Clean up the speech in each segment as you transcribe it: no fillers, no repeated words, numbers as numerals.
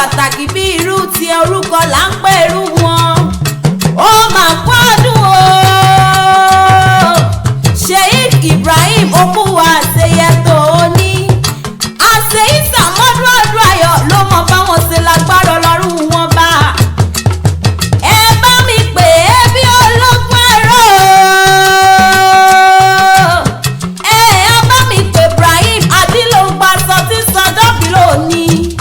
pàtàkì bí irú ti orúkọ là ń pè irú wọn. Ó mà kú ọdún o. Sheikh Ibrahim Okuwa àṣeyẹ tó ní. Àṣeyí sàmọ́dún ọdún ayọ̀ ló mọ báwọn ṣe lágbára Ọlọ́run wọn bá. Ẹ bá mi pè é bí ológun ẹ̀rọ. Ẹ bá mi pè Ibrahim Adílógbà sọ tí sọdọ́bí lónìí.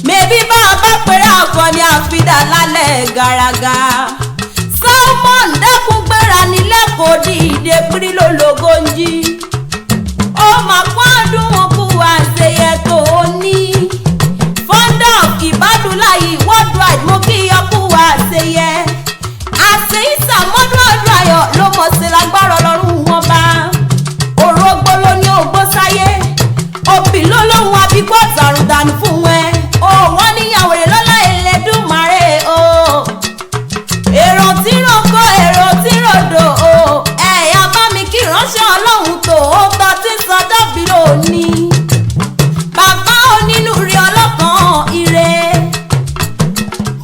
Mèbí bá a bá pèrè àkọni àfidà lálẹ́ gàràgà. Salmon dákun gbéra nílẹ̀ kò dìde pírí lólogó ń jí. Ó mà kú ọdún Okuwa àṣeyẹ tó ní. Founder of Ibadulahi worldwide mo kí Okuwa àṣeyẹ. Àṣeyí sàmọ́dún ọdún ayọ̀ ló mọ̀ sí lágbára Ọlọ́run wọn bá. Orógbó ló ní ògbó sáyé. Òbí ló lóhun abígbọ́ tàrùn dànù fún ẹ. Ó wọ́n níyàwó rẹ̀ lọ́lá Ẹlẹ́dùmarè o. Èrò tí rògbò èrò tí ròdò o. Ẹ̀yà bá mi kí ránṣẹ́ Ọlọ́run tó ó tọ́ tí sọdọ́bí lónìí. Bàbá onínúure ọlọ́kàn ire.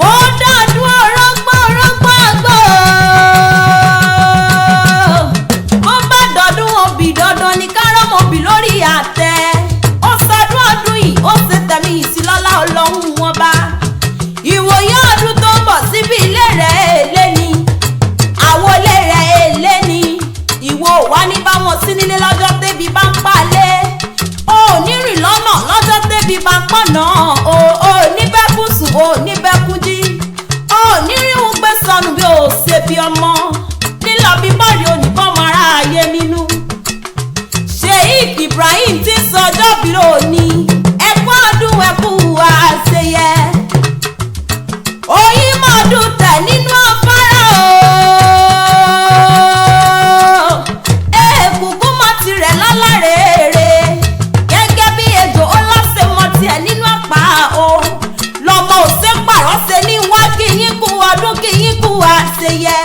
Ó dàdún orógbó àgbò. Ó bá dọ̀dún òbí dandan ní kárọ́mọ̀ òbí lórí àtẹ. Ó sọdún ọdún yìí ó ṣe tẹ̀mí ìsílọ́lá Ọlọ́run wọn bá. Ìwòye ọdún tó ń bọ̀ síbi ilé rẹ̀ èlé ni. Àwọn ilé rẹ̀ èlé ni. Ìwọ wá ní báwọn sí nílé lọ́jọ́ tẹ́bi bá ń palẹ̀. O ò ní rìn lọ́nà lọ́jọ́ tẹ́bi bá ń pọ̀nà. O ò ní bẹ́kún sùn o ò ní bẹ́kún jí. O ò ní ríhun gbé sọnù bí o ṣe bí ọmọ. Lílọ bí bọ́ọ̀lì oníbọ̀mọ ara ayé nínú. Sheikh Ibrahim ti sọjọ́ bí lónìí. Ẹkú ọdún Okuwa àṣeyẹ. Oyin mọ̀ọ́dún tẹ̀ nínú afárá o. Èkùkù mọ tirẹ̀ lálárèrè. Gẹ́gẹ́ bí ejò ó lọ́sẹ̀ mọ tiẹ̀ nínú àpá o. Lọ́mọ òsè pàrọ̀ ṣe ní wá kí yín kú ọdún kí yín kú àṣeyẹ.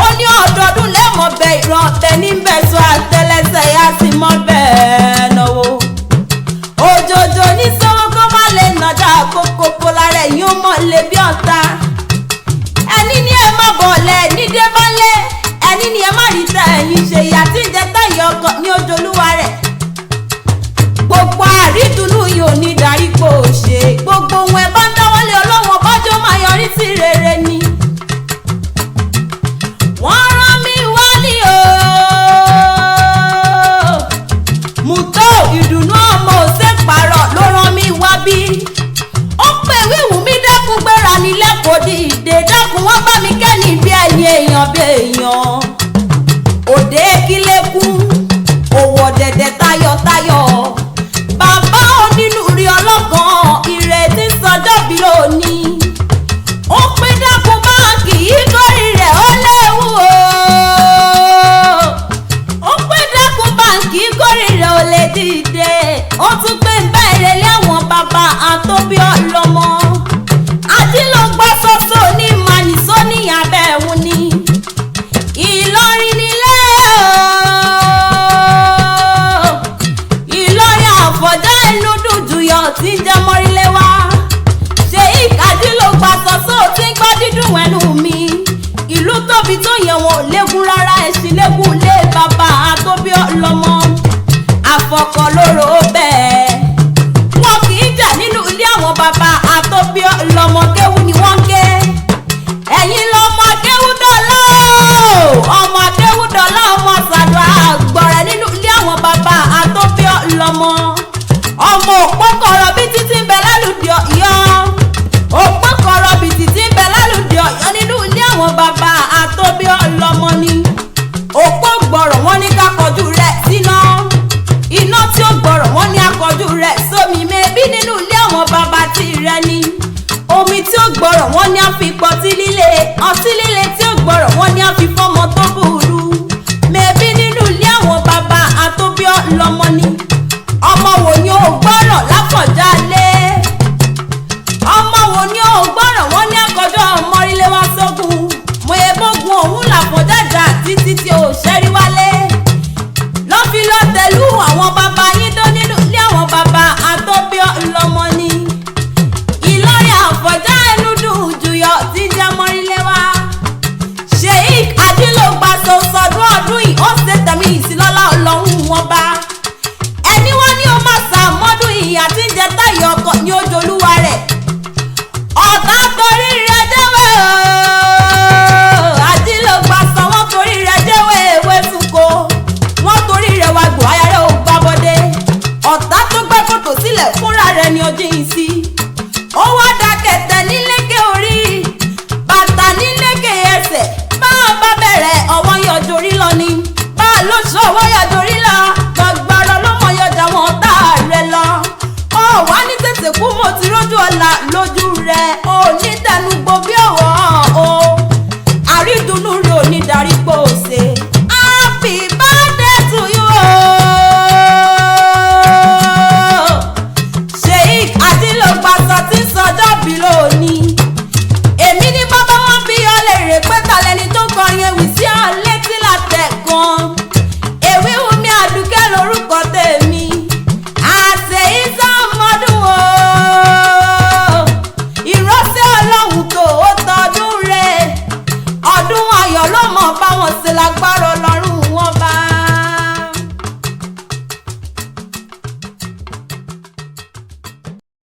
Ó ní ọdọọdún lẹ́mọ̀ bẹ ìran ọ̀tẹ̀ níbẹ̀ sọ àtẹlẹsẹ̀ yá sí mọ́ bẹ́ẹ̀ náwó. Òjòjò ní sọ́wọ́ kó má lè nàjà kókókó lára ẹ̀yìn ó mọ̀ lé bí ọ̀tá. Ẹni ní ẹ má bọ̀lẹ̀ ní débálẹ̀. Ẹni ní ẹ má rí tẹ ẹ̀yìn ṣe ìyá tí ń jẹ táyà ọkọ̀ ní ojúlúwa rẹ̀. Gbogbo àrídùnnú yìí ò ní darí pò ṣe. Gbogbo ohun ẹ bá ń dáwọ́lé Ọlọ́run bọ́jọ́ máa yọrí sí rere ni. Wọ́n rán mi wálé o. Mùtó ìdùnnú ọmọ òsè pààrọ̀ ló rán mi wá bí. Ó pè wíwù mí dákun gbéra nílẹ̀ kò dìde dákun wọ́n bá mi kẹ́ni bí ẹ̀yìn èèyàn bí èèyàn. Òde kílékún òwò dẹ̀dẹ̀ tayọ̀tayọ̀. Bàbá onínúure ọlọ́kàn ìrètí sọjọ́ bí lónìí. Ó pé dákun báńkì yìí kórì rẹ̀ ó léwu o. Ó pé dákun báńkì yìí kórì rẹ̀ ó lè dìde. Ó tún pé ń bẹ̀rẹ̀ lé àwọn bàbá àtòbí ọlọ́mọ. Adílógbà ṣoṣo ní màníṣó ní abẹ́ ẹ̀hún ni. Ìlọrin nílé o. Ìlọrin àfọ̀já inú dùdú yọ tí ń jẹ́ mọ́rílé wá. Sheikh Adílógbà ṣoṣo tí ń gbọ́ dídùn ẹnu mi. Ìlú tóbi tó yẹ wọn ò léegun rárá ẹ̀sìn léegun lé bàbá àtòbí ọlọ́mọ. Àfọ̀kọ̀ lóró bẹ́ẹ̀. Wọn kì í jà nínú ilé àwọn bàbá àtòbí ọlọ́mọ kéwú ni wọ́n ké. Ẹ̀yin lọ́mọ akéwúdọ́lá o. Ọmọ akéwúdọ́lá ọmọ ṣàdúrà àgbọ̀rẹ̀ nínú ilé àwọn bàbá àtòbí ọlọ́mọ. Ọmọ òpó kọ̀rọ̀ bí títí ń bẹ lálùdí Ọ̀yọ́. Òpó kọ̀rọ̀ bí títí ń bẹ lálùdí Ọ̀yọ́ nínú ilé àwọn bàbá àtòbí ọlọ́mọ ni. Òpó gbọ̀rọ̀ wọ́n ní ká kọjú rẹ̀ síná. Iná tí ó gbọ̀rọ̀ wọ́n ní akọjú rẹ̀ sómi mẹ́bí nínú ilé àwọn bàbá tirẹ̀ ni. Omi tí ó gbọ̀rọ̀ wọ́n ní àfipọ̀ ọtí líle. Ọtí líle tí ó gbọ̀rọ̀ wọ́n ní àfipọ́mọ tó burú. Mẹ́bí nínú ilé àwọn bàbá àtòbí ọlọ́mọ ni. Ọmọ wo ni ó gbọ́rọ̀ láfọ̀já lé? Ọmọ wo ni ó gbọ́rọ̀ wọ́n ní akọjọ́ ọmọrílé wá sógun. Mo yẹ bógun òun làfọ̀já jà títí tí ò ṣẹ́rí wálé. Lọ́fi lọ tẹ̀lú àwọn bàbá yín tó nínú ilé àwọn bàbá àtòbí ọlọ́mọ ni. Ìlọrin yanjú yìí sí. Ó wá dákẹ̀tẹ̀ nílékè orí, bàtà nílékè ẹsẹ̀, bá a bá bẹ̀rẹ̀ ọwọ́ yọjú orí lọ ni, bá a ló sọ ọwọ́ yọjú orí lọ, gbàgbọ́rọ̀ ló mọ̀ yọjà wọn tá a rẹ̀ lọ. Ó wá ní tètè kú mo ti rójú ọ̀la lójú rẹ̀, ó ní tẹnugbó bí ọ̀wọ́ o, àrídùnnú rẹ̀ ò ní darí pòṣe. Happy birthday to you o. Sheikh Ajílógbàsọ tí ń sọjọ́ bí lónìí. Èmi ní bàbá wọn bí ọ lè rè pé talẹ́ni tó kọrin ewì sí ọ létí látẹ̀kan. Èwí Wùmí Àdùkẹ́ lórúkọ tèmi. Àṣẹ ìsọmọdún o. Ìránṣẹ́ Ọlọ́run tó ó tọdún rẹ̀. Ọdún ayọ̀ ló mọ̀ báwọn ṣe lágbára Ọlọ́run.